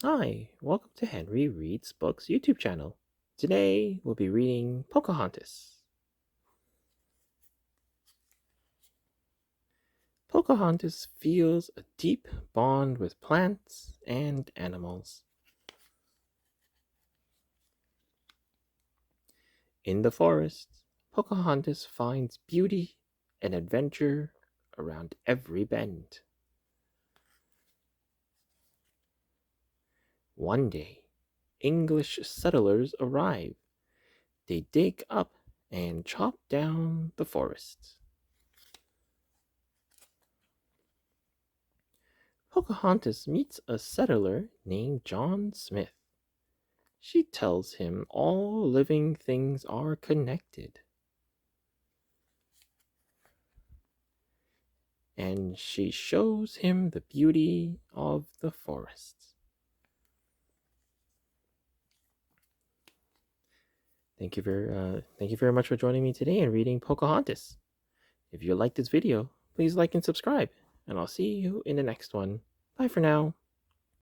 Hi, welcome to Henry Reads Books YouTube channel. Today we'll be reading Pocahontas. Pocahontas feels a deep bond with plants and animals. In the forest, Pocahontas finds beauty and adventure around every bend. One day, English settlers arrive. They dig up and chop down the forest. Pocahontas meets a settler named John Smith. She tells him all living things are connected, and she shows him the beauty of the forests. Thank you very much for joining me today and reading Pocahontas. If you liked this video, please like and subscribe, and I'll see you in the next one. Bye for now.